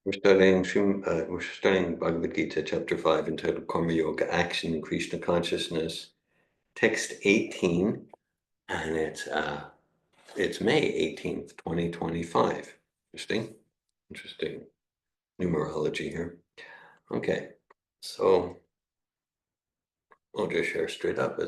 We're studying Bhagavad Gita, chapter 5, entitled Karma Yoga, Action in Krishna Consciousness, text 18, and it's May 18th, 2025. Interesting numerology here. Okay, so I'll just share straight up.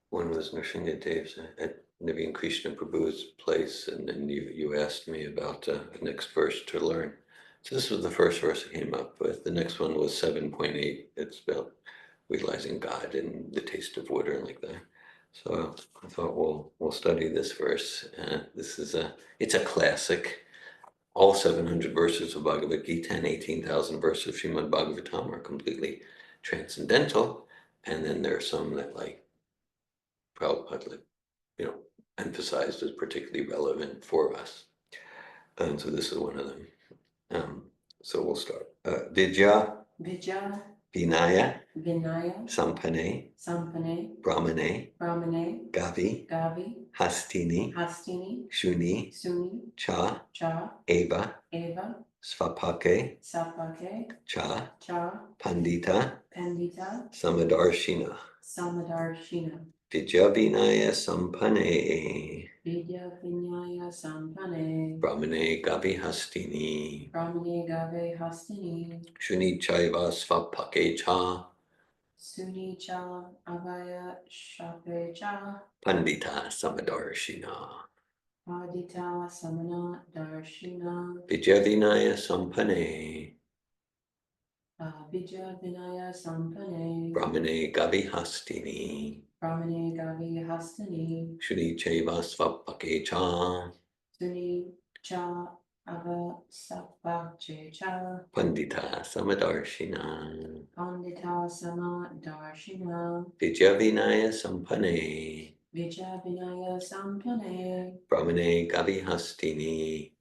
When was Nrsimhadev's at Naveen Krishna Prabhu's place, and then you asked me about the next verse to learn. So this was the first verse I came up with. The next one was 7.8. It's about realizing God and the taste of water and like that. So I thought we'll study this verse. It's a classic. All 700 verses of Bhagavad Gita and 18,000 verses of Srimad Bhagavatam are completely transcendental, and then there are some that Prabhupada, emphasized as particularly relevant for us. And so this is one of them. So we'll start. Vidya Vinaya Sampane Brahmane Gavi Hastini Shuni Cha Eva Svapake Cha Pandita Samadarshina Vidya Vinaya Sampane Brahmane Gavi Hastini Shuni Chaiva Svapake Cha Pandita Samadarshina Vidya Vinaya Sampane Brahmane Gavi Hastini Shuni Chaiva Svapake Cha Pandita Samadarshina Vidya Vinaya Sampane Brahmane Gavi Hastini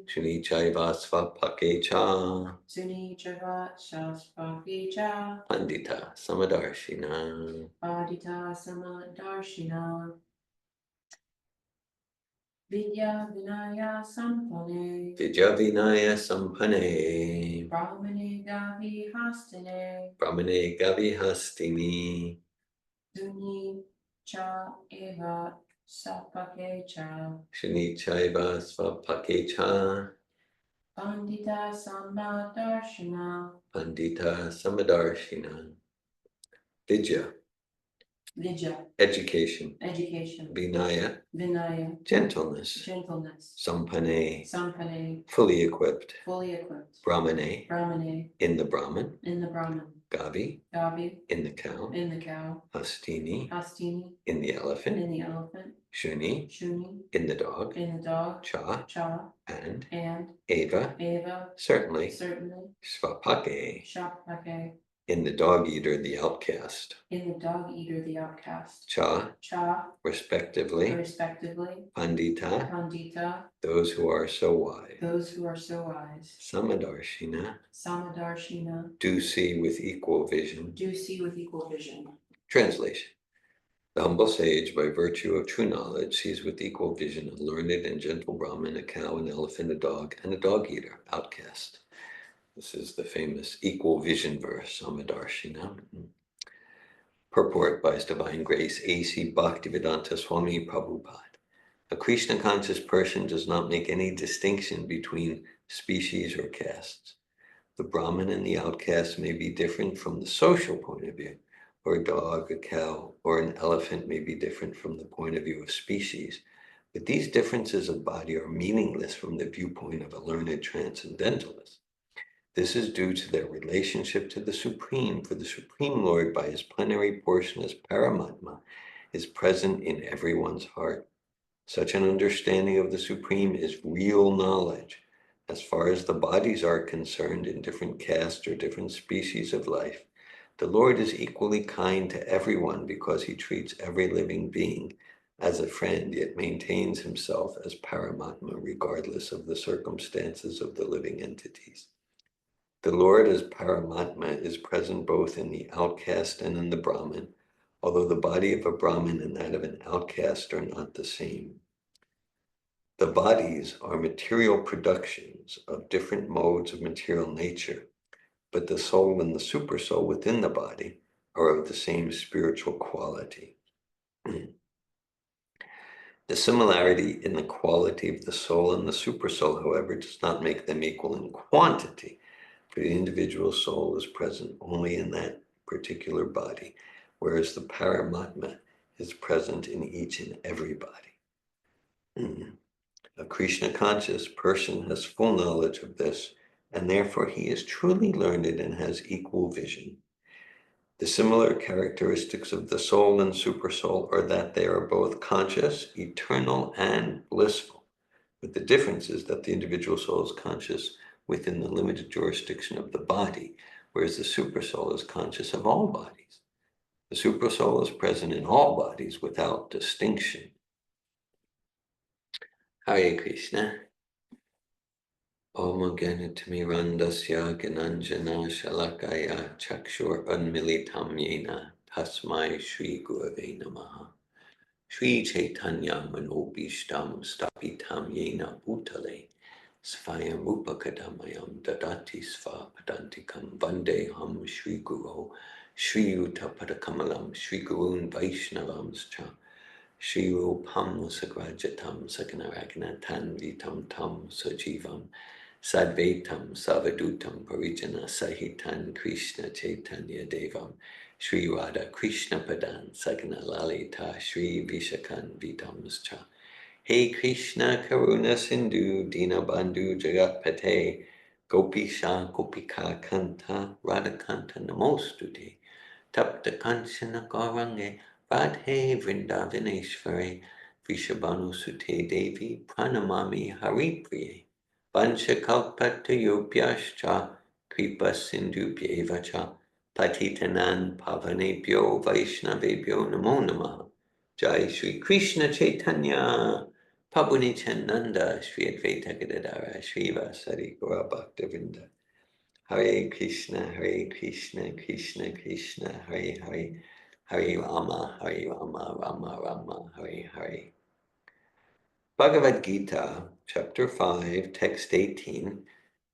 Shuni Chaiva Svapake Cha Pandita Samadarshina Vidya Vinaya Sampane Vidya Vinaya Sampane Brahmane Gavi Hastane Brahmane Gavi Hastini Duni Cha Eva Sapake Cha Shuni Chaiva Svapake Cha Pandita Samadarshina Pandita Samadarshina Vidya Education Vinaya Gentleness Sampane Fully equipped Brahmane In the Brahman Gavi In the cow Hastini In the elephant Shuni In the dog Cha And Eva Certainly Svapake In the dog eater, the outcast Cha Respectively Pandita Those who are so wise Samadarshina Do see with equal vision Translation The humble sage, by virtue of true knowledge, sees with equal vision a learned and gentle Brahmin, a cow, an elephant, a dog, and a dog eater, outcast. This is the famous equal vision verse, Samadarshina. Purport by His Divine Grace, A.C. Bhaktivedanta Swami Prabhupada. A Krishna conscious person does not make any distinction between species or castes. The Brahmin and the outcast may be different from the social point of view, or a dog, a cow, or an elephant may be different from the point of view of species, but these differences of body are meaningless from the viewpoint of a learned transcendentalist. This is due to their relationship to the Supreme, for the Supreme Lord, by his plenary portion as Paramatma, is present in everyone's heart. Such an understanding of the Supreme is real knowledge. As far as the bodies are concerned in different castes or different species of life, the Lord is equally kind to everyone because he treats every living being as a friend, yet maintains himself as Paramatma regardless of the circumstances of the living entities. The Lord as Paramatma is present both in the outcast and in the Brahmin, although the body of a Brahmin and that of an outcast are not the same. The bodies are material productions of different modes of material nature, but the soul and the supersoul within the body are of the same spiritual quality. The similarity in the quality of the soul and the supersoul, however, does not make them equal in quantity, for the individual soul is present only in that particular body, whereas the Paramatma is present in each and every body. A Krishna conscious person has full knowledge of this, and therefore he is truly learned and has equal vision. The similar characteristics of the soul and supersoul are that they are both conscious, eternal, and blissful, but the difference is that the individual soul is conscious within the limited jurisdiction of the body, whereas the supersoul is conscious of all bodies. The supersoul is present in all bodies without distinction. Hare Krishna. Om Ganatmirandasya Gananjana Shalakaya Chakshur Unmilitam Yena Tasmai Shri Gurave Namaha. Shri Chaitanya Manobishtam Stapitam Yena Bhutale Svayam Upakadamayam Dadati Sva Padantikam Vandeham Shri Guru Shri Yuta Padakamalam Shri Gurun Vaishnavamscha Shri Rupam Sagrajatam Sakanaraganatam Vitam Tam Sajivam Sadvaitam Savadutam Parijana Sahitan Krishna Chaitanya Devam Shri Radha Krishna Padan Sagana Lalita Shri Vishakan Vitamscha. Hey Krishna Karuna Sindhu Dina Bandhu Jagat Pate Gopisha Gopika Kanta Radha Kanta Namostute Tapta Kanchana Gaurange Radhe Vrindavaneshwari Vishabhanu Sute Devi Pranamami Haripriye Vanchakalpatayobhyascha Kripa Sindhubhyeva cha Patitanan Pavanebhyo Vaishnavebhyo Namo Namaha. Jai Shri Krishna Chaitanya Prabhu Nityananda Shri Advaita Gadadara Shri Vasari Gaura Bhaktavinda. Hare Krishna, Krishna Krishna, Hare Hare, Hare Rama, Rama Rama, Hare Hare. Bhagavad Gita, chapter 5, text 18.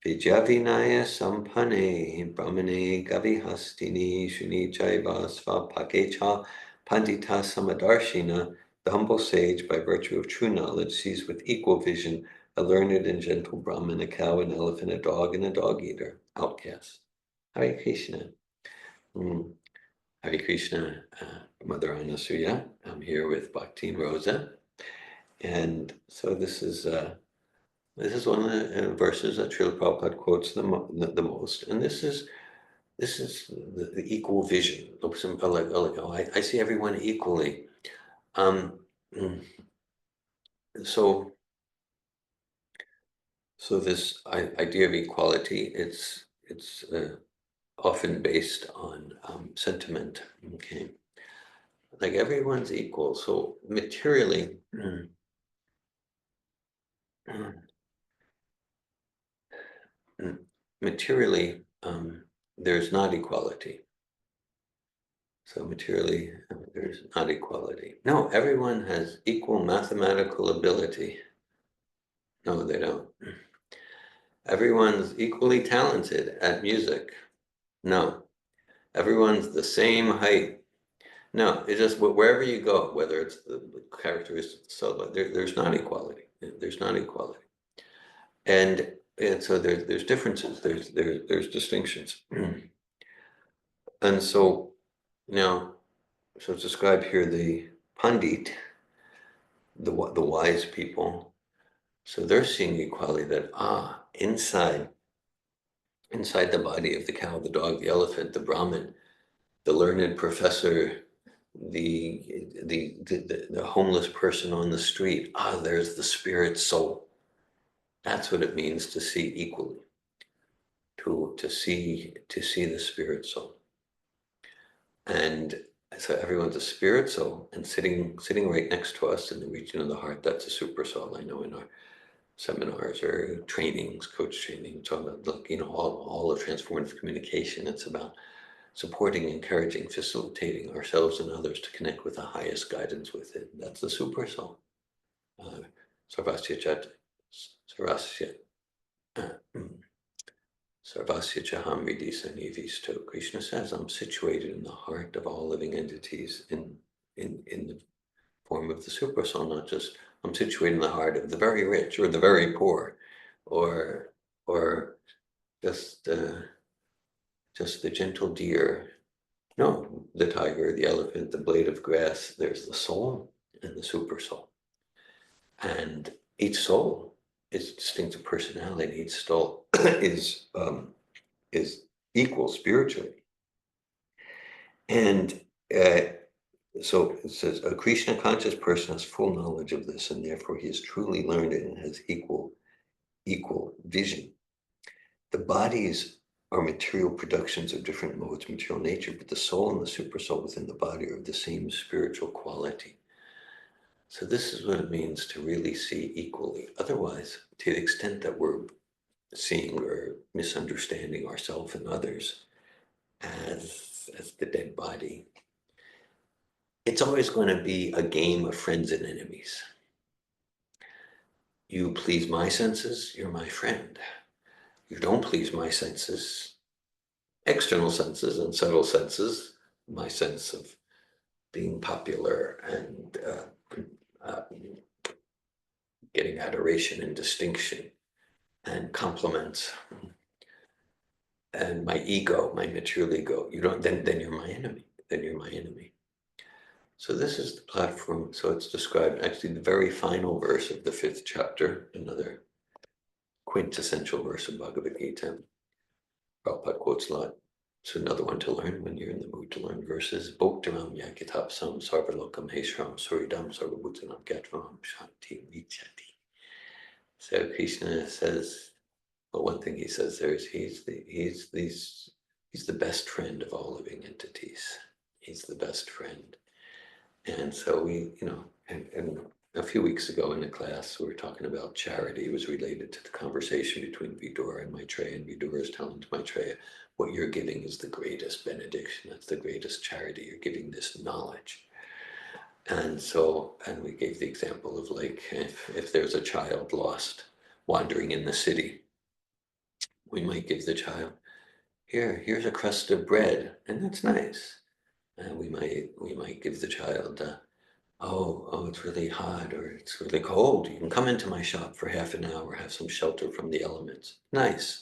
Vijavinaya Sampane, Brahmane Gavihastini, Shunichaiva Svapakecha, Pandita Samadarshina. The humble sage, by virtue of true knowledge, sees with equal vision a learned and gentle Brahmin, a cow, an elephant, a dog, and a dog-eater, outcast. Hare Krishna. Hare Krishna, Mother Anasuya. I'm here with Bhakti and Rosa. And so this is one of the verses that Srila Prabhupada quotes the most. And this is the equal vision. I see everyone equally. So this idea of equality, it's often based on sentiment. Okay, like everyone's equal. So materially, there's not equality. So materially, there's not equality. No, everyone has equal mathematical ability. No, they don't. Everyone's equally talented at music. No, everyone's the same height. No, it's just wherever you go, whether it's the characteristics, so there's not equality. There's not equality, and so there's differences. There's distinctions, and so now, so it's described here the Pandit, the wise people. So they're seeing equality that inside the body of the cow, the dog, the elephant, the Brahmin, the learned professor, the homeless person on the street, there's the spirit soul. That's what it means to see equally, to see the spirit soul. And so everyone's a spirit soul, and sitting right next to us in the region of the heart, that's a super soul. I know in our seminars or trainings, coach training, talking about, all of transformative communication, it's about supporting, encouraging, facilitating ourselves and others to connect with the highest guidance within. That's the super soul. Sarvasya Chat, Sarvasya, Sarvasya Chaham Vidisa Nivisto. Krishna says, I'm situated in the heart of all living entities in the form of the super soul, not just I'm situated in the heart of the very rich or the very poor, or just just the gentle deer. No, the tiger, the elephant, the blade of grass. There's the soul and the super soul, and each soul is distinctive personality. Each soul is equal spiritually, and so it says a Krishna conscious person has full knowledge of this, and therefore he is truly learned and has equal vision. The bodies are material productions of different modes, material nature, but the soul and the super soul within the body are of the same spiritual quality. So this is what it means to really see equally. Otherwise, to the extent that we're seeing or misunderstanding ourselves and others as the dead body, it's always going to be a game of friends and enemies. You please my senses, you're my friend. You don't please my senses, external senses and subtle senses, my sense of being popular and getting adoration and distinction and compliments, and my ego, my material ego. You don't, then you're my enemy. Then you're my enemy. So this is the platform. So it's described, actually the very final verse of the 5th chapter, another quintessential verse of Bhagavad Gita. Prabhupada quotes a lot. So another one to learn when you're in the mood to learn verses. Bhoktaram yakitapsam sarvalokam heshram suridam sarvabhutanam gatvam shanti vichati. So Krishna says, well, one thing he says there is he's the best friend of all living entities. He's the best friend. And so we, and a few weeks ago in the class, we were talking about charity. It was related to the conversation between Vidura and Maitreya, and Vidura is telling to Maitreya, what you're giving is the greatest benediction. That's the greatest charity. You're giving this knowledge. And so, and we gave the example of like, if there's a child lost wandering in the city, we might give the child, here's a crust of bread, and that's nice. And we might give the child, oh, it's really hot or it's really cold. You can come into my shop for half an hour, have some shelter from the elements. Nice.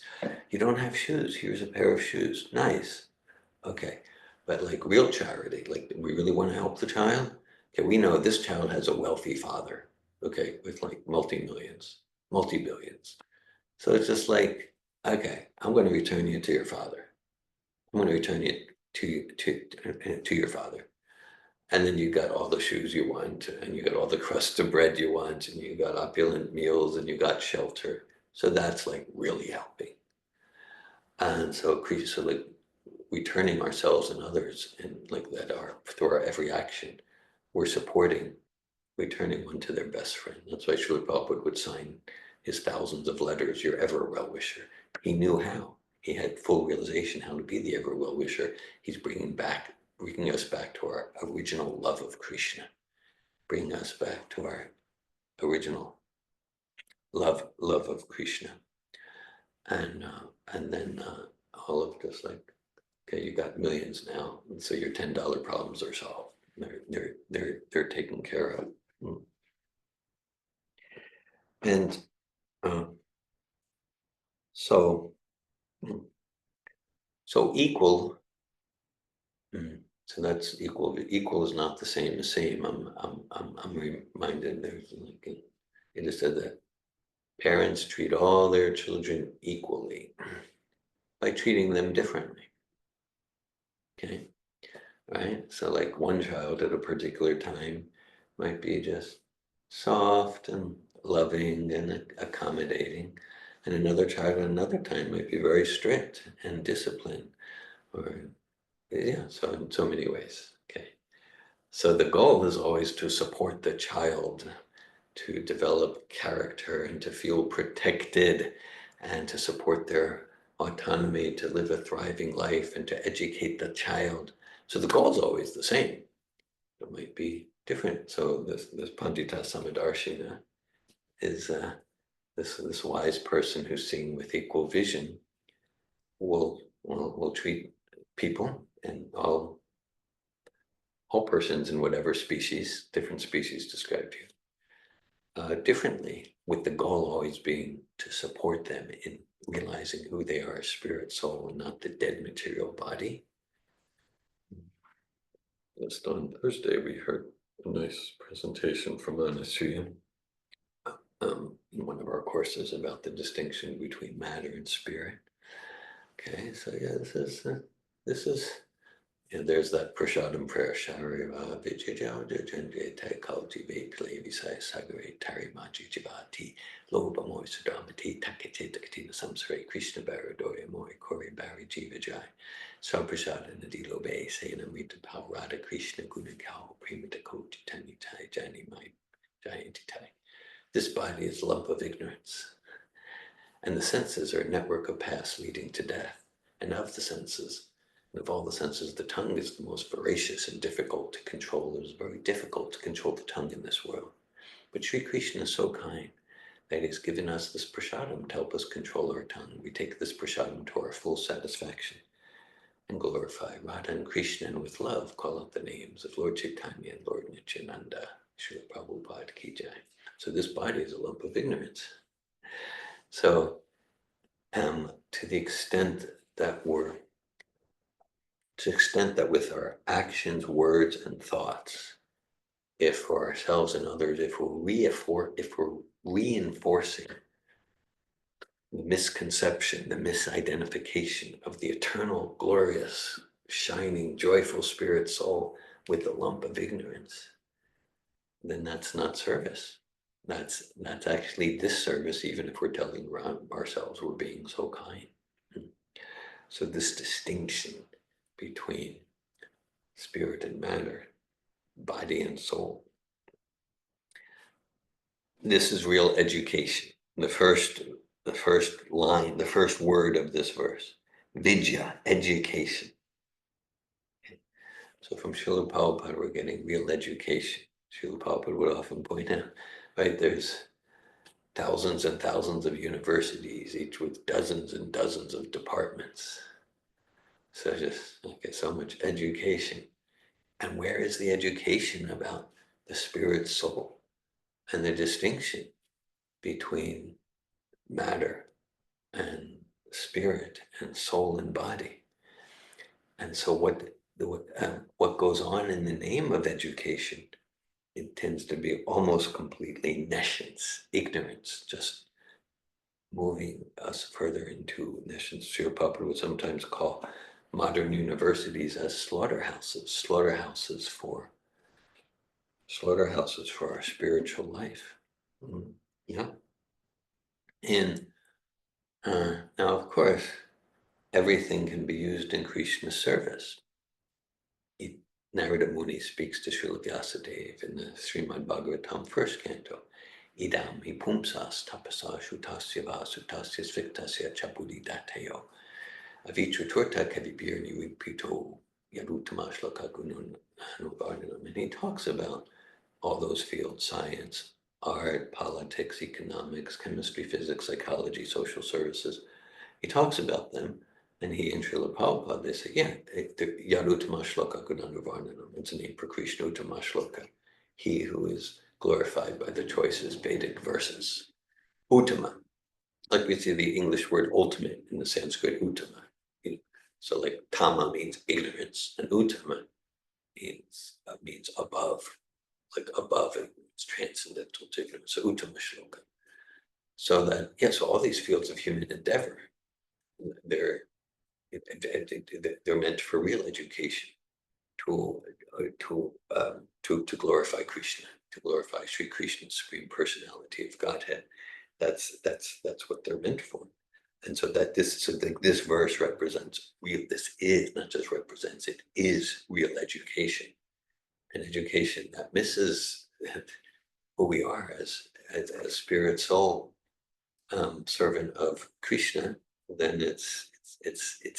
You don't have shoes. Here's a pair of shoes. Nice. Okay. But like real charity, like we really want to help the child. Okay, we know this child has a wealthy father, okay, with like multi-millions, multi-billions. So it's just like, okay, I'm going to return you to your father. I'm going to return you to your father. And then you got all the shoes you want, and you got all the crust of bread you want, and you got opulent meals, and you got shelter. So that's like really helping. And so like returning ourselves and others, and like that are through our every action, we're supporting, returning one to their best friend. That's why Srila Prabhupada would sign his thousands of letters, your ever well-wisher. He knew how. He had full realization how to be the ever well-wisher. He's bringing us back to our original love of Krishna, bringing us back to our original love of Krishna, and then all of just like, okay, you got millions now, and so your $10 problems are solved. They're taken care of, and so equal. So that's equal. Equal is not the same as same. I'm reminded there's like it is said that parents treat all their children equally by treating them differently. Okay, right? So like one child at a particular time might be just soft and loving and accommodating, and another child at another time might be very strict and disciplined, or yeah, so in so many ways. Okay. So the goal is always to support the child to develop character and to feel protected and to support their autonomy to live a thriving life and to educate the child. So the goal is always the same. It might be different. So this Pandita Samadarshina, is this wise person who's seeing with equal vision will treat people and all persons in whatever species, different species described here, differently, with the goal always being to support them in realizing who they are as spirit, soul, and not the dead material body. Just on Thursday, we heard a nice presentation from Anasuya in one of our courses about the distinction between matter and spirit. Okay, so yeah, this is there's that Prashadam prayer, Shariva Vijaya Jajanje Cultivate Play Visai Sagare Tari Maji Jivati Loba Moy Sudamati Takate Takatina Samsare Krishna Baradoya Moy Kori Bari Jivajai Saprashada Nadilo Bay Sayanamita Paurada Krishna Gunakau Primita Koti Tani Tai Jani Mai Jayanti Tai. This body is a lump of ignorance, and the senses are a network of paths leading to death, and of the senses. And of all the senses, the tongue is the most voracious and difficult to control. It is very difficult to control the tongue in this world. But Sri Krishna is so kind that he has given us this prasadam to help us control our tongue. We take this prasadam to our full satisfaction and glorify Radha and Krishna, and with love call out the names of Lord Chaitanya and Lord Nityananda, Srila Prabhupada Ki Jai. So this body is a lump of ignorance. So to the extent that with our actions, words, and thoughts, if for ourselves and others, if we're reinforcing the misconception, the misidentification of the eternal, glorious, shining, joyful spirit soul with the lump of ignorance, then that's not service. That's actually disservice, even if we're telling ourselves we're being so kind. So this distinction between spirit and matter, body and soul, this is real education. The first line, the first word of this verse, vidya, education. Okay. So from Srila Prabhupada, we're getting real education. Srila Prabhupada would often point out, right, there's thousands and thousands of universities, each with dozens and dozens of departments. So just, okay, so much education. And where is the education about the spirit soul and the distinction between matter and spirit and soul and body? And so what goes on in the name of education, it tends to be almost completely nescience, ignorance, just moving us further into nescience. Srila Prabhupada would sometimes call modern universities as slaughterhouses for our spiritual life. Yeah. And now, of course, everything can be used in Krishna's service. Narada Muni speaks to Srila Vyasadeva in the Srimad Bhagavatam first canto. Idam hi pumsas tapasa shutasya vasutasya sviktasya chapudi dateyo. Avichuturta kavibirni vipito yarutamashloka gunun anuvarnanam. And he talks about all those fields: science, art, politics, economics, chemistry, physics, psychology, social services. He talks about them, and he and Srila Prabhupada, they say, yeah, Yarutama Shloka Gunanuvarnanam. It's a name for Krishna, Uttama Shloka, he who is glorified by the choices Vedic verses. Uttama, like we see the English word ultimate in the Sanskrit Uttama. So like Tama means ignorance, and Uttama means above, like above it. It's transcendental to ignorance. So Uttama Shloka. So that, yeah, so all these fields of human endeavor, they're meant for real education, to glorify Krishna, to glorify Sri Krishna's Supreme Personality of Godhead. That's what they're meant for. And so this verse represents real. This is not just represents; it is real education, an education that misses who we are as spirit soul, servant of Krishna. Then it's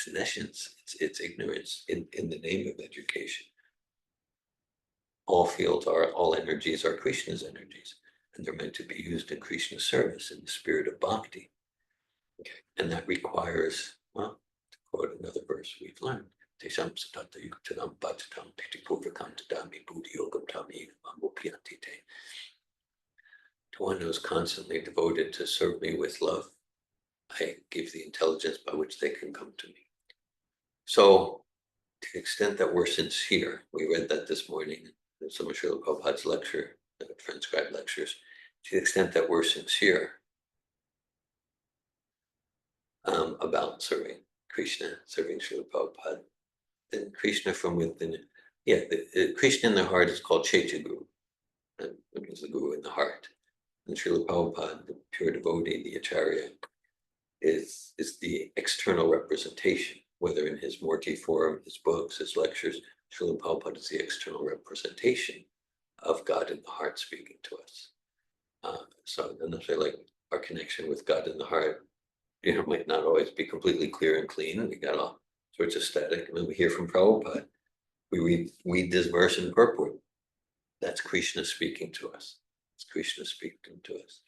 nescience, it's ignorance in the name of education. All energies are Krishna's energies. and they're meant to be used in Krishna service in the spirit of bhakti. Okay. And that requires, well, to quote another verse we've learned, Tesham satata yuktanam bhajatam pitipurvakam tadami buddhi yogam tami amopyanti te. To one who is constantly devoted to serve me with love, I give the intelligence by which they can come to me. So, to the extent that we're sincere, we read that this morning in some of Srila Prabhupada's lecture, the transcribed lectures, to the extent that we're sincere about serving Krishna, serving Srila Prabhupada, then Krishna from within, Krishna in the heart is called Chaitya Guru, and it means the Guru in the heart. And Srila Prabhupada, the pure devotee, the Acharya, is the external representation, whether in his Murti form, his books, his lectures. Srila Prabhupada is the external representation of God in the heart speaking to us. So, and I like our connection with God in the heart, might not always be completely clear and clean. We got all sorts of static. And then we hear from Prabhupada, we read this verse in purport. That's Krishna speaking to us. It's Krishna speaking to us.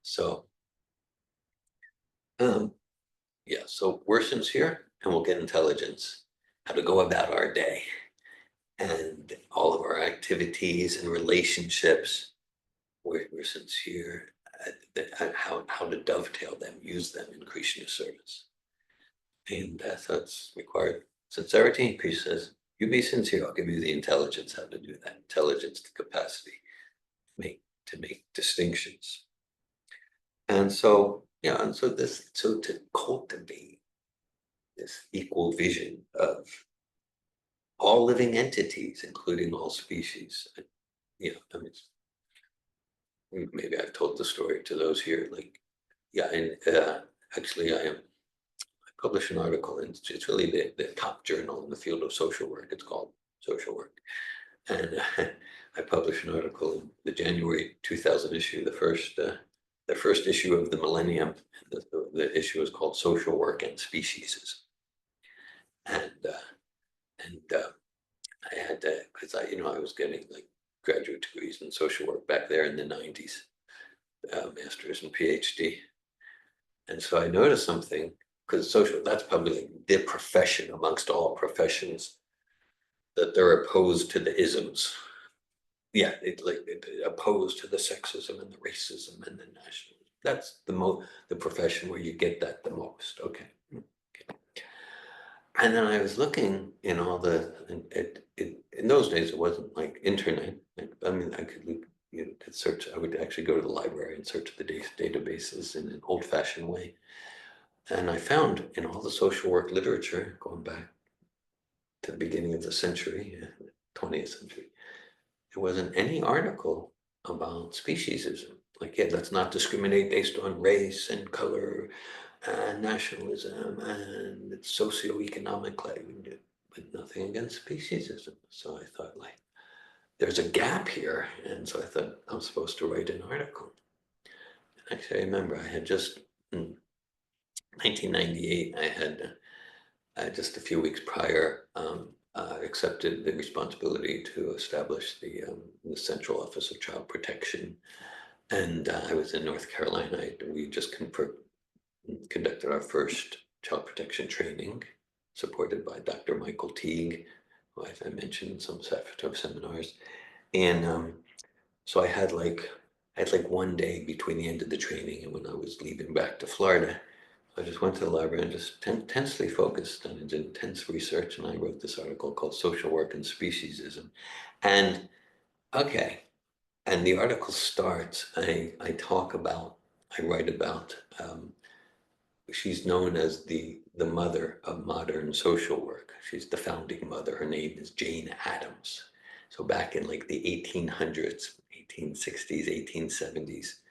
So, so we're sincere and we'll get intelligence, how to go about our day and all of our activities and relationships. We're sincere at how to dovetail them, use them in Krishna service. And so it's required sincerity. Krishna says, you be sincere, I'll give you the intelligence how to do that. Intelligence, the capacity to make distinctions. And so, to cultivate this equal vision of all living entities, including all species. Maybe I've told the story to those here, actually I published an article, and it's really the top journal in the field of social work. It's called Social Work. And I published an article in the January 2000 issue, the first issue of the millennium. The issue is called Social Work and Speciesism. And I had to, because I was getting like graduate degrees in social work back there in the 90s, master's and PhD. And so I noticed something, because that's probably like the profession amongst all professions, that they're opposed to the isms. Yeah, they're opposed to the sexism and the racism and the nationalism. That's the profession where you get that the most. Okay. And then I was looking in all in those days, it wasn't like internet. I could search. I would actually go to the library and search the databases in an old-fashioned way. And I found in all the social work literature, going back to the beginning of the century, 20th century, there wasn't any article about speciesism. Let's not discriminate based on race and color and nationalism and socioeconomic claim, but nothing against speciesism. So I thought, there's a gap here. And so I thought I'm supposed to write an article. And actually, I remember I had just in 1998, I had just a few weeks prior accepted the responsibility to establish the Central Office of Child Protection. And I was in North Carolina. We just conducted our first child protection training, supported by Dr. Michael Teague, who I mentioned in some Safato seminars. And so I had like 1 day between the end of the training and when I was leaving back to Florida. I just went to the library and just intensely focused and did intense research. And I wrote this article called Social Work and Speciesism. And the article starts, I write about, she's known as the mother of modern social work. She's the founding mother. Her name is Jane Addams. So back in like the 1800s, 1860s, 1870s,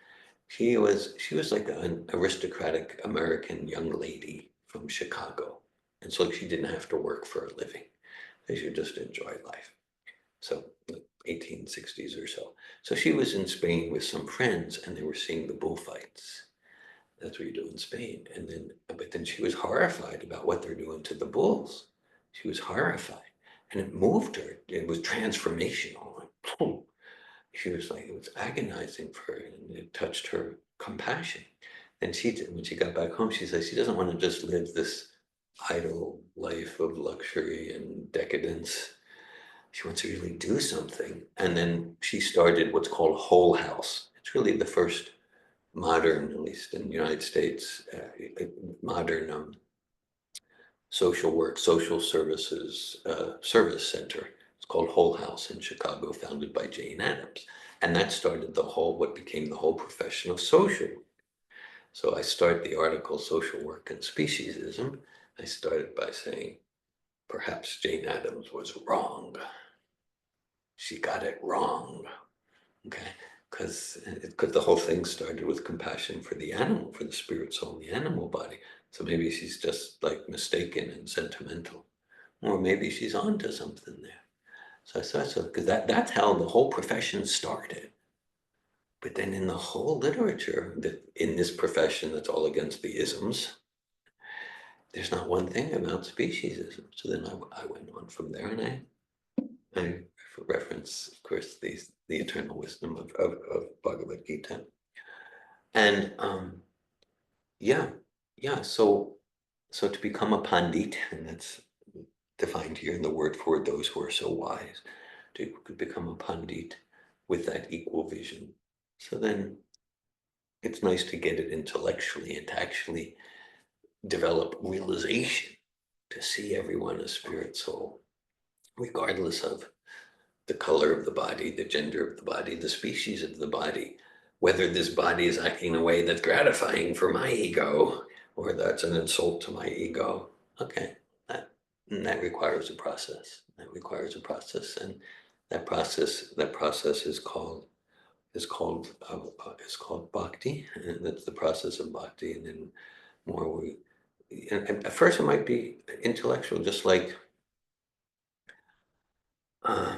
she was like an aristocratic American young lady from Chicago. And so she didn't have to work for a living. She could just enjoy life. So like 1860s or so. So she was in Spain with some friends and they were seeing the bullfights. That's what you do in Spain. But then she was horrified about what they're doing to the bulls. She was horrified and it moved her. It was transformational. Like, she was like, it was agonizing for her, and it touched her compassion. And when she got back home, she said she doesn't want to just live this idle life of luxury and decadence. She wants to really do something. And then she started what's called Whole House. It's really the first modern, at least in the United States, modern social work, social services service center. It's called Whole House in Chicago, founded by Jane Addams. And that started what became the whole profession of social work. So I start the article, Social Work and Speciesism. I started by saying, perhaps Jane Addams was wrong. She got it wrong. Okay. Because the whole thing started with compassion for the animal, for the spirit, soul, and the animal body. So maybe she's just like mistaken and sentimental, or maybe she's onto something there. So I thought so, because that's how the whole profession started. But then in the whole literature, that in this profession that's all against the isms, there's not one thing about speciesism. So then I went on from there, and I reference, of course, the eternal wisdom of Bhagavad Gita. And yeah, yeah. So to become a pandit, and that's defined here in the word for those who are so wise, to become a pandit with that equal vision. So then it's nice to get it intellectually and to actually develop realization, to see everyone as spirit, soul, regardless of the color of the body, the gender of the body, the species of the body, whether this body is acting in a way that's gratifying for my ego or that's an insult to my ego. Okay, that requires a process. That requires a process, and that process is called bhakti, and that's the process of bhakti. And then more and at first it might be intellectual, just like uh,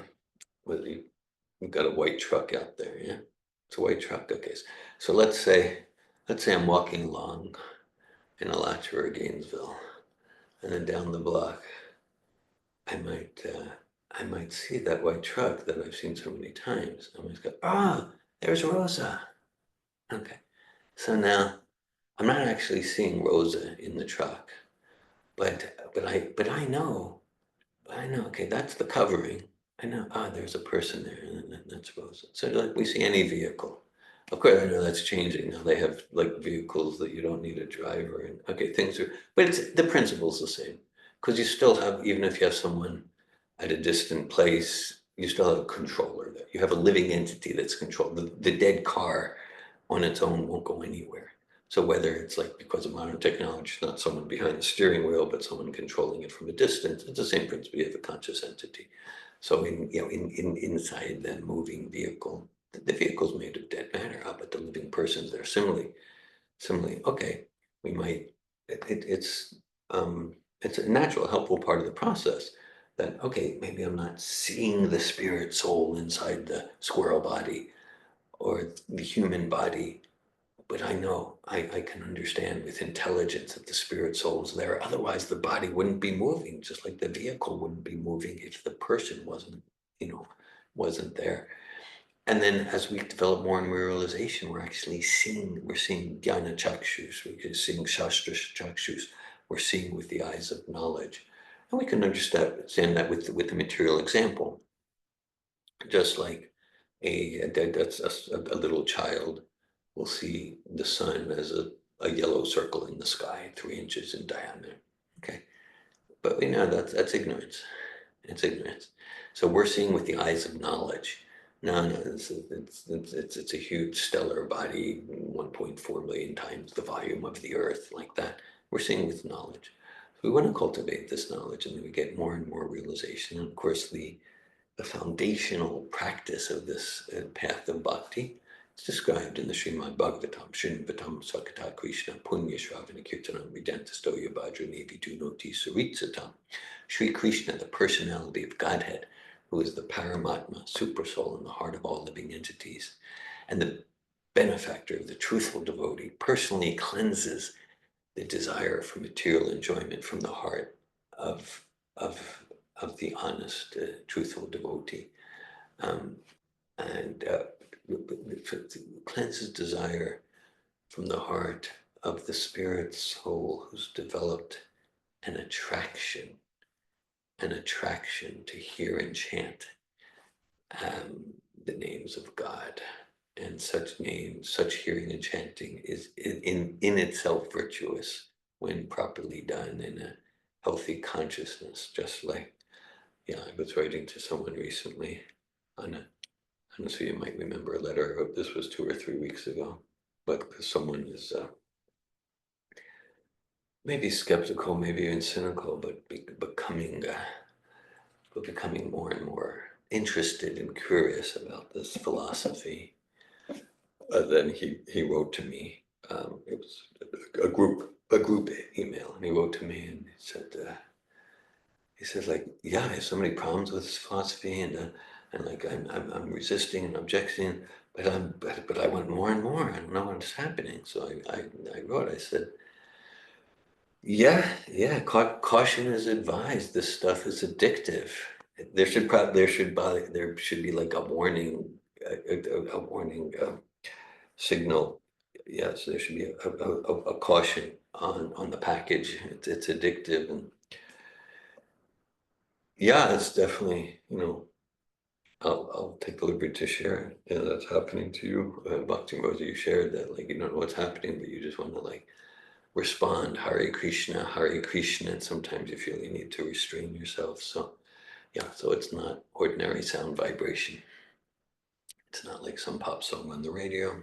whether you've got a white truck out there, yeah? It's a white truck, okay. So let's say I'm walking along in Alachua or Gainesville, and then down the block, I might see that white truck that I've seen so many times. I might go, there's Rosa. Okay. So now I'm not actually seeing Rosa in the truck, but I know, okay, that's the covering. I know, there's a person there, and that's Rosa. So like we see any vehicle. Of course, I know that's changing now. They have like vehicles that you don't need a driver, and okay, but the principle's the same. Because you still have, even if you have someone at a distant place, you still have a controller there. You have a living entity that's controlled. The dead car on its own won't go anywhere. So whether it's like because of modern technology, not someone behind the steering wheel, but someone controlling it from a distance, it's the same principle. You have a conscious entity. So inside that moving vehicle, the vehicle's made of dead matter, but the living person's there. Similarly, okay, we might. It's it's a natural, helpful part of the process. That okay, maybe I'm not seeing the spirit soul inside the squirrel body or the human body, but I know I can understand with intelligence that the spirit soul is there. Otherwise, the body wouldn't be moving, just like the vehicle wouldn't be moving if the person wasn't there. And then as we develop more and more realization, we're seeing jnana chakshus, we're seeing shastra chakshus, we're seeing with the eyes of knowledge. And we can understand that with the material example, just like a little child will see the sun as a yellow circle in the sky, 3 inches in diameter. Okay, but we know that's ignorance. It's ignorance. So we're seeing with the eyes of knowledge. No, it's a huge stellar body, 1.4 million times the volume of the Earth, like that. We're seeing with knowledge. We want to cultivate this knowledge, and then we get more and more realization. And of course, the foundational practice of this path of bhakti is described in the Srimad Bhagavatam, Srinvatam Sakata Krishna Punya Shravana Kirtanam Vidantastoya Bhadra Vidunoti Saritsatam. Sri Krishna, the personality of Godhead, who is the Paramatma, Supersoul in the heart of all living entities, and the benefactor of the truthful devotee, personally cleanses the desire for material enjoyment from the heart of of the honest, truthful devotee. Um, and cleanses desire from the heart of the spirit soul who's developed an attraction to hear and chant the names of God. And such names, such hearing and chanting is in itself virtuous when properly done in a healthy consciousness. Just like, yeah, I was writing to someone recently on a, I don't know if you might remember a letter I wrote. This was 2 or 3 weeks ago, but someone is maybe skeptical, maybe even cynical, but becoming more and more interested and curious about this philosophy. Then he wrote to me. It was a group email, and he wrote to me and he said like, yeah, I have so many problems with this philosophy, and like I'm resisting and objecting, but I want more and more. I don't know what's happening. So I wrote. I said, yeah, caution is advised. This stuff is addictive. There should be like a warning, a warning signal. Yes, there should be a caution on the package. It's addictive, and yeah, it's definitely, I'll take the liberty to share. Yeah, that's happening to you, Bhakti Rosa. You shared that, like, you don't know what's happening, but you just want to like respond, Hare Krishna, and sometimes you feel you need to restrain yourself. So yeah, so it's not ordinary sound vibration. It's not like some pop song on the radio,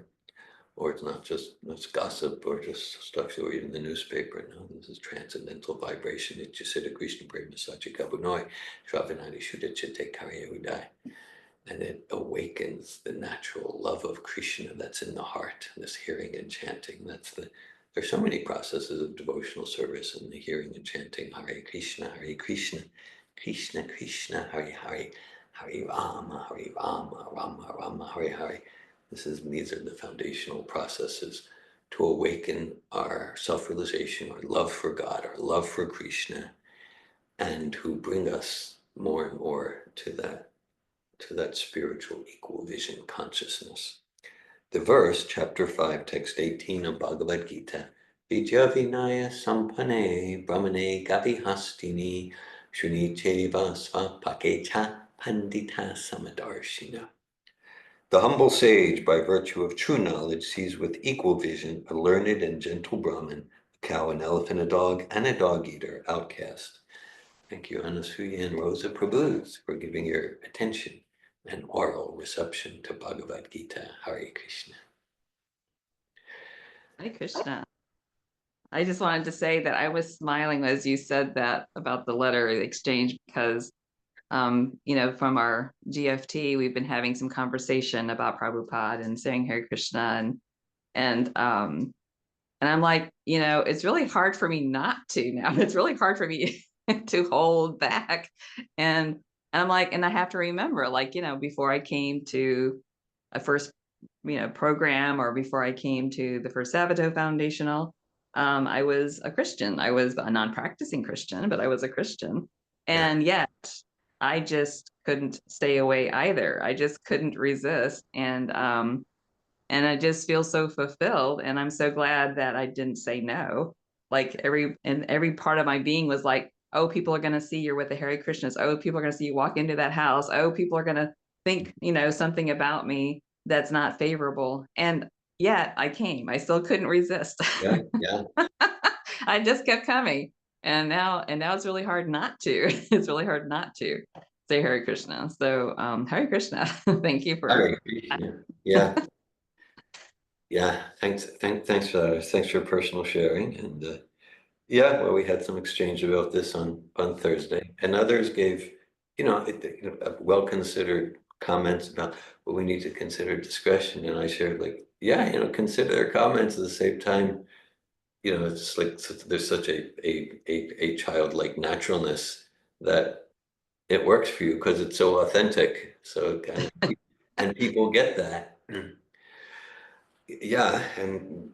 or it's not just it's gossip or just stuff you read in the newspaper. No, this is transcendental vibration. It just said a Krishna Prema Sachi Kabunoi, Shravanadi Shuddha Chitte Karya Udai. And it awakens the natural love of Krishna that's in the heart, this hearing and chanting. There's so many processes of devotional service and the hearing and chanting Hare Krishna, Krishna Krishna, Hare Hare, Hare Rama, Rama Rama, Hare Hare. These are the foundational processes to awaken our self-realization, our love for God, our love for Krishna, and who bring us more and more to that spiritual equal vision consciousness. The verse, chapter 5, text 18 of Bhagavad Gita, Vijya Vinaya Sampane Brahmane Gavi Hastini Shunicheva Svapakecha Pandita Samadarshina. The humble sage, by virtue of true knowledge, sees with equal vision a learned and gentle Brahmin, a cow, an elephant, a dog, and a dog-eater, outcast. Thank you, Anasuya and Rosa Prabhus, for giving your attention and oral reception to Bhagavad Gita. Hare Krishna. Hare Krishna. I just wanted to say that I was smiling as you said that about the letter exchange because, from our GFT, we've been having some conversation about Prabhupada and saying Hare Krishna, and I'm like, it's really hard for me not to now. It's really hard for me to hold back, and I'm like, and I have to remember, like, before I came to a first program, or before I came to the first Sabato Foundational, I was a Christian. I was a non-practicing Christian, but I was a Christian. And yet I just couldn't stay away either. I just couldn't resist. And I just feel so fulfilled. And I'm so glad that I didn't say no. Like every part of my being was like, oh, people are going to see you're with the Hare Krishnas. Oh, people are going to see you walk into that house. Oh, people are going to think, something about me that's not favorable. And yet I came. I still couldn't resist. Yeah. I just kept coming. And now it's really hard not to. It's really hard not to say Hare Krishna. So Hare Krishna. Thank you for Hare Krishna. Yeah. Yeah. Thanks for that. Thanks for personal sharing. And well, we had some exchange about this on Thursday, and others gave, well-considered comments about what we need to consider discretion. And I shared like, consider their comments at the same time. It's like there's such a childlike naturalness that it works for you because it's so authentic. So and people get that. Yeah, and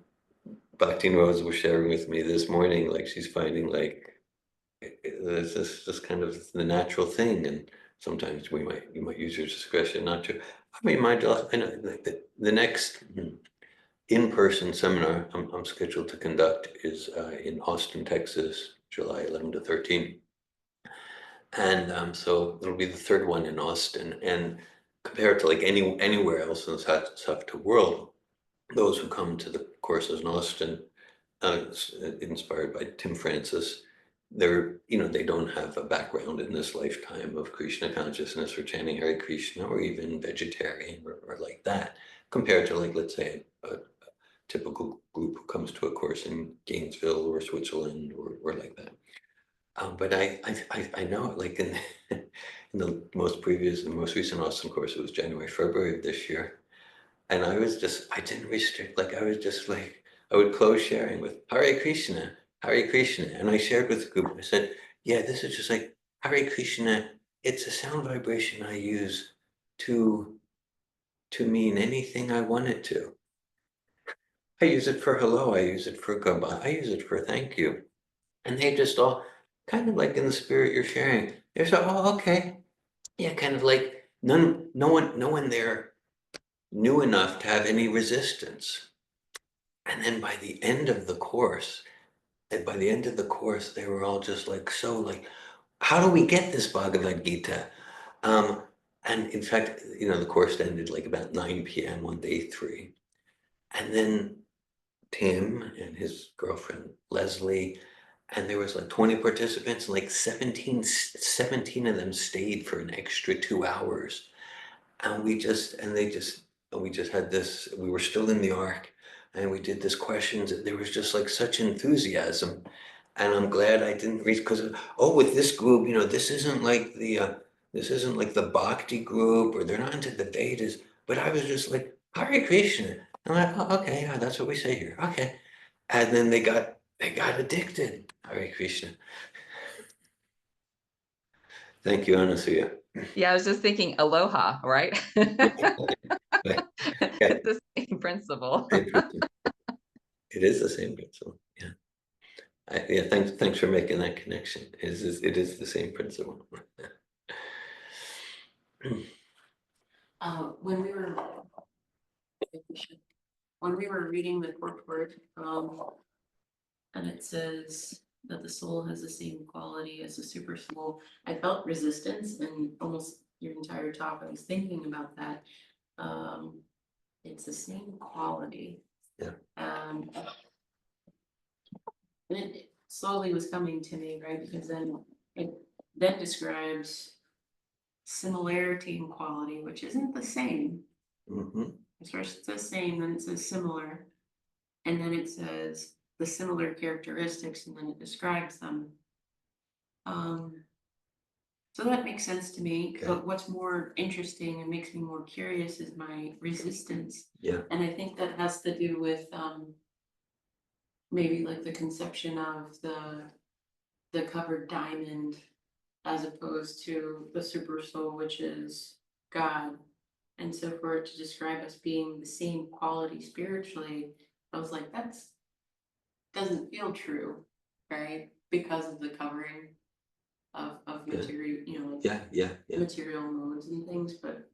Bhakti Rose was sharing with me this morning, like she's finding like there's this kind of the natural thing, and sometimes you might use your discretion not to. I mean, I know the next in-person seminar I'm scheduled to conduct is in Austin, Texas, July 11 to 13. And so it'll be the third one in Austin. And compared to like anywhere else in the South world, those who come to the courses in Austin, inspired by Tim Francis, they don't have a background in this lifetime of Krishna consciousness or chanting Hare Krishna or even vegetarian or like that, compared to like, let's say, a typical group who comes to a course in Gainesville or Switzerland or like that. But I know like in in the most recent Austin course, it was January, February of this year. And I didn't restrict, like I was just like, I would close sharing with Hare Krishna, Hare Krishna. And I shared with the group, I said, yeah, this is just like Hare Krishna. It's a sound vibration I use to mean anything I want it to. I use it for hello, I use it for goodbye, I use it for thank you. And they just all kind of like in the spirit you're sharing. They're so, oh, okay. Yeah, kind of like no one there knew enough to have any resistance. And then by the end of the course, they were all just like, so like, how do we get this Bhagavad Gita? And in fact, the course ended like about 9 p.m. on day 3. And then Tim and his girlfriend, Leslie, and there was like 20 participants, and like 17 of them stayed for an extra 2 hours. And we just had this, we were still in the ark, and we did this questions, and there was just like such enthusiasm. And I'm glad I didn't reach, because with this group, this isn't like the Bhakti group, or they're not into the Vedas. But I was just like, Hare Krishna. I'm like, oh, okay, yeah, that's what we say here. Okay. And then they got addicted. Hare Krishna. Thank you, Anasuya. Yeah, I was just thinking aloha, right? Right. It's the same principle. It is the same principle. Yeah. Yeah. Thanks for making that connection. It is the same principle. When we were reading the purport, and it says that the soul has the same quality as the super soul, I felt resistance, and almost your entire talk, I was thinking about that. It's the same quality. Yeah. And it slowly was coming to me, right? Because then it then describes similarity and quality, which isn't the same. Mm-hmm. First it says same, then it says similar, and then it says the similar characteristics, and then it describes them. So that makes sense to me. Okay. But what's more interesting and makes me more curious is my resistance. Yeah. And I think that has to do with maybe like the conception of the covered diamond as opposed to the super soul, which is God. And so for it to describe us being the same quality spiritually, I was like, that's doesn't feel true, right? Because of the covering of material, Yeah. material modes and things. But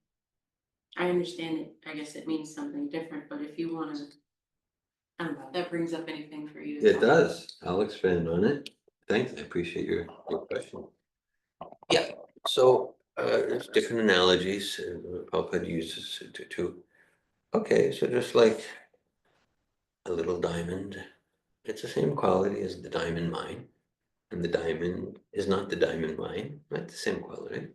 I understand it. I guess it means something different. But if you want to, I don't know, if that brings up anything for you. It does. I'll expand on it. Thanks. I appreciate your question. Yeah. So there's different analogies Prabhupada uses to. Okay, so just like a little diamond, it's the same quality as the diamond mine, and the diamond is not the diamond mine, right? The same quality.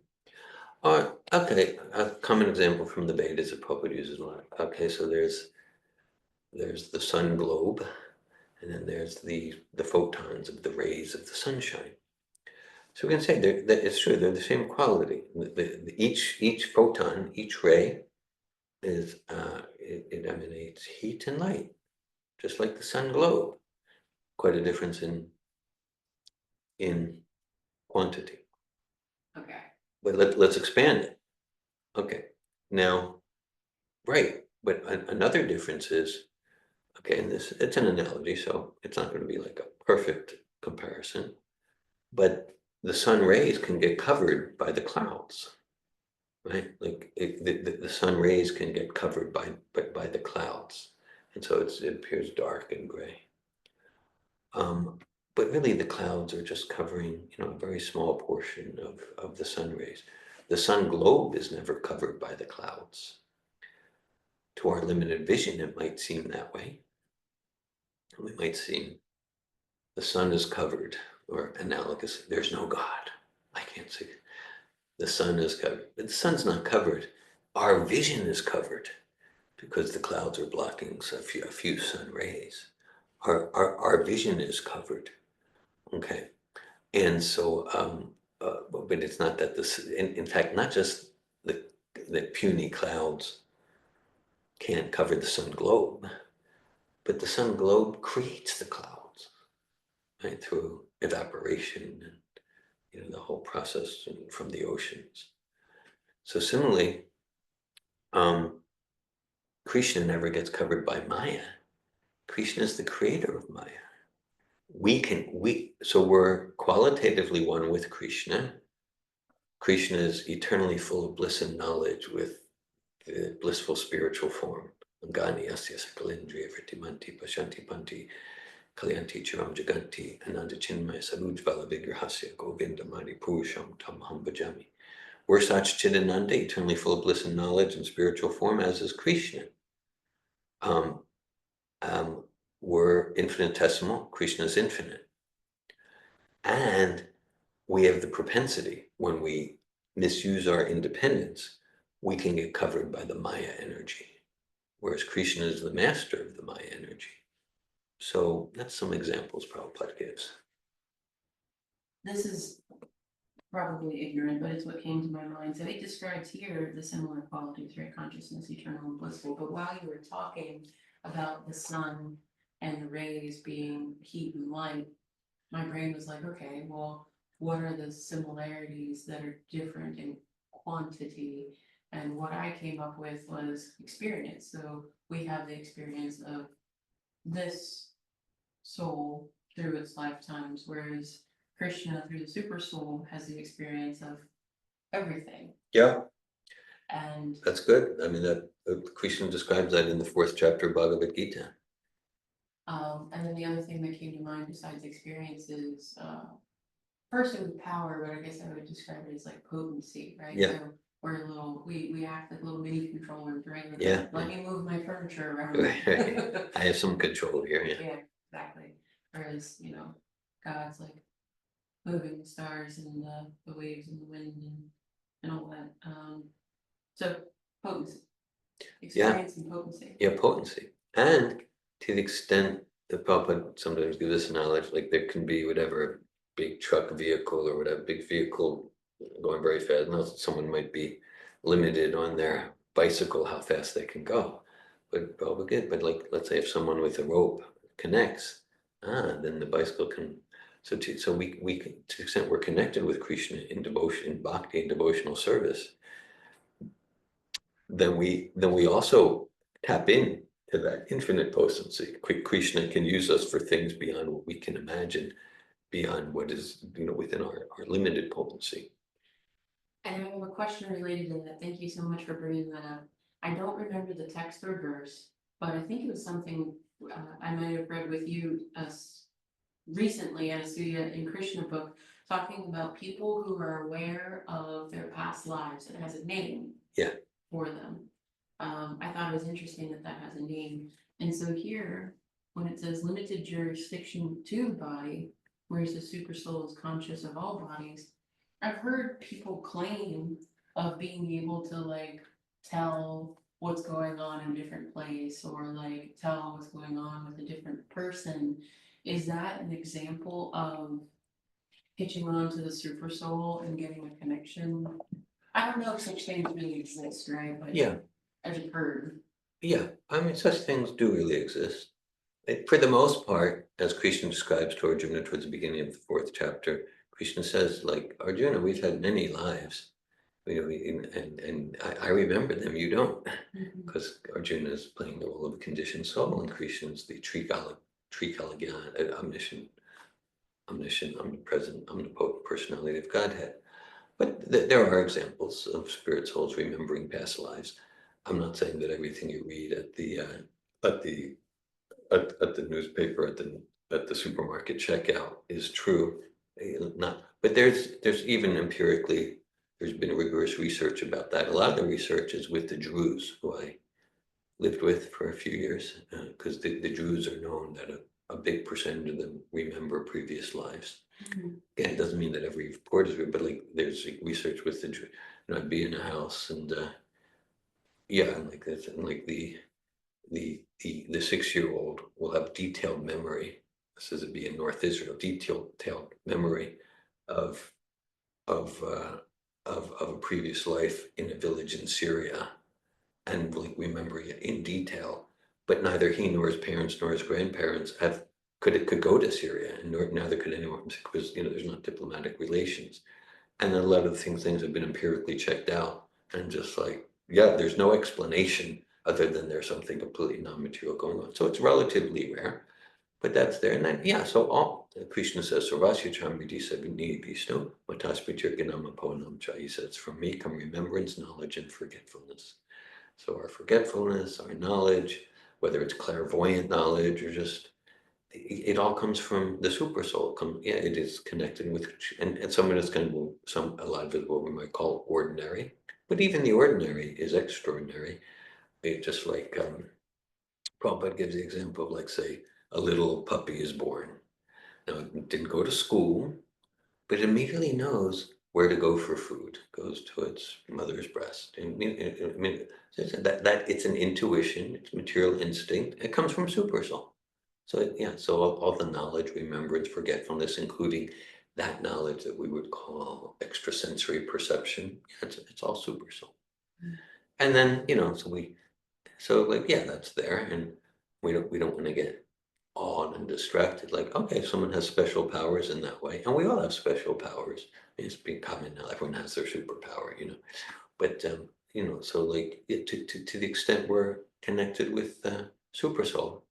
Okay, a common example from the Vedas that Prabhupada uses a lot. Okay, so there's the sun globe, and then there's the photons of the rays of the sunshine. So we can say that it's true, they're the same quality. Each photon, each ray is it emanates heat and light, just like the sun globe. Quite a difference in quantity. Okay. But let's expand it. Okay, now, right, but another difference is, okay, and it's an analogy, so it's not going to be like a perfect comparison, but the sun rays can get covered by the clouds. right? Like the sun rays can get covered by the clouds, and so it appears dark and gray. But really, the clouds are just covering, a very small portion of the sun rays. The sun globe is never covered by the clouds. To our limited vision, it might seem that way. We might seem the sun is covered, or analogous. There's no God. I can't see it. The sun is covered, but the sun's not covered. Our vision is covered because the clouds are blocking a few sun rays. Our vision is covered. Okay. And so, but it's not that this, in fact, not just the puny clouds can't cover the sun globe, but the sun globe creates the clouds, right, through evaporation and, the whole process from the oceans. So similarly, Krishna never gets covered by Maya. Krishna is the creator of Maya. So we're qualitatively one with Krishna. Krishna is eternally full of bliss and knowledge with the blissful spiritual form. Angani asya sakalindriya vritimanti pashanti panti kalyanti chiram jaganti ananda chinmaya sarujvala vigrahasya govinda mani purusham tamaham bhajami. We're Sach Chidananda, eternally full of bliss and knowledge and spiritual form, as is Krishna. We're infinitesimal, Krishna is infinite. And we have the propensity, when we misuse our independence, we can get covered by the Maya energy, whereas Krishna is the master of the Maya energy. So that's some examples Prabhupada gives. This is probably ignorant, but it's what came to my mind. So it describes here the similar qualities, right? Consciousness, eternal and blissful. But while you were talking about the sun and the rays being heat and light, my brain was like, okay, well, what are the similarities that are different in quantity? And what I came up with was experience. So we have the experience of this soul through its lifetimes, whereas Krishna through the super soul has the experience of everything. Yeah, And that's good. I mean, that Krishna describes that in the 4th chapter of Bhagavad Gita. and then the other thing that came to mind besides experience is first it was power, but I guess I would describe it as like potency, right? Yeah. So we're a little, we act like little mini controllers, right? Like, Yeah. let me move my furniture around. Right. I have some control here. Yeah. Yeah, exactly. Whereas, God's like moving the stars and the waves and the wind and all that. So potency, experience and potency. Yeah, potency. And to the extent that Prabhupada sometimes gives us knowledge, like there can be whatever big truck vehicle or whatever big vehicle going very fast. Now someone might be limited on their bicycle how fast they can go. But Prabhupada good. But like let's say if someone with a rope connects, then the bicycle can. So we can, to the extent we're connected with Krishna in devotion, bhakti, and devotional service, then we also tap in to that infinite potency. Krishna can use us for things beyond what we can imagine, beyond what is within our limited potency. And I have a question related to that. Thank you so much for bringing that up. I don't remember the text or verse, but I think it was something I might have read with you recently at a Sudhya in Krishna book, talking about people who are aware of their past lives. It has a name. Yeah. For them. I thought it was interesting that that has a name. And so here, when it says limited jurisdiction to the body, whereas the super soul is conscious of all bodies, I've heard people claim of being able to like tell what's going on in a different place or like tell what's going on with a different person. Is that an example of hitching on to the super soul and getting a connection? I don't know if such things really exist, right? But Yeah. I've heard. Yeah, I mean, such things do really exist. For the most part, as Krishna describes to Arjuna towards the beginning of the 4th chapter, Krishna says, like, Arjuna, we've had many lives. And I remember them, you don't. Because Arjuna is playing the role of a conditioned soul, and Krishna is the Trikala Gyan, omniscient, omnipresent, omnipotent personality of Godhead. But there are examples of spirit souls remembering past lives. I'm not saying that everything you read at the newspaper at the supermarket checkout is true. Not, but there's even empirically, there's been rigorous research about that. A lot of the research is with the Druze, who I lived with for a few years, because the Druze are known that a big percentage of them remember previous lives. Again, it doesn't mean that every report is real, but like there's research with the Druze. I'd be in a house and yeah, and like this, and like the 6-year-old will have detailed memory. This is be in North Israel, detailed memory of of uh, of a previous life in a village in Syria, and like remembering it in detail. But neither he nor his parents nor his grandparents could go to Syria, and neither could anyone, because there's not diplomatic relations. And a lot of things have been empirically checked out, and just like, yeah, there's no explanation other than there's something completely non-material going on. So it's relatively rare, but that's there. And then, yeah, so all Krishna says, Sarvasya Chamriti Sabini Vishnu, Matasmitirganama Ponamcha. He says, from me come remembrance, knowledge, and forgetfulness. So our forgetfulness, our knowledge, whether it's clairvoyant knowledge or just, it all comes from the super soul. Yeah, it is connected with, and some of it's kind of, a lot of it what we might call ordinary, but even the ordinary is extraordinary. It just like Prabhupada gives the example of, like, say, a little puppy is born. Now it didn't go to school, but it immediately knows where to go for food. Goes to its mother's breast. And I mean that it's an intuition, it's material instinct. It comes from super soul. So yeah, so all the knowledge, remembrance, forgetfulness, including that knowledge that we would call extrasensory perception, it's all super soul. And then so like, yeah, that's there, and we don't want to get awed and distracted. Like, okay, someone has special powers in that way, and we all have special powers. It's being common now; everyone has their superpower. But so like, to the extent we're connected with super soul,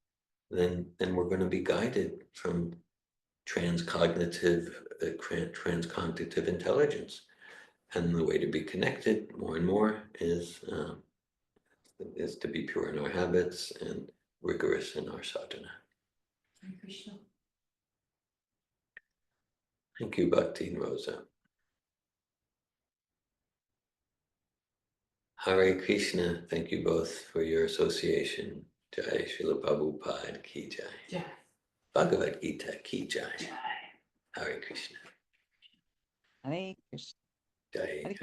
then we're going to be guided from transcognitive transcognitive intelligence, and the way to be connected more and more is to be pure in our habits and rigorous in our sadhana. Hare Krishna. Thank you, Bhakti and Rosa. Hare Krishna, thank you both for your association. Jai Srila Prabhupada Ki Jai. Jai. Bhagavad Gita Ki Jai. Jai. Hare Krishna. Hare Krishna. Jai. Hare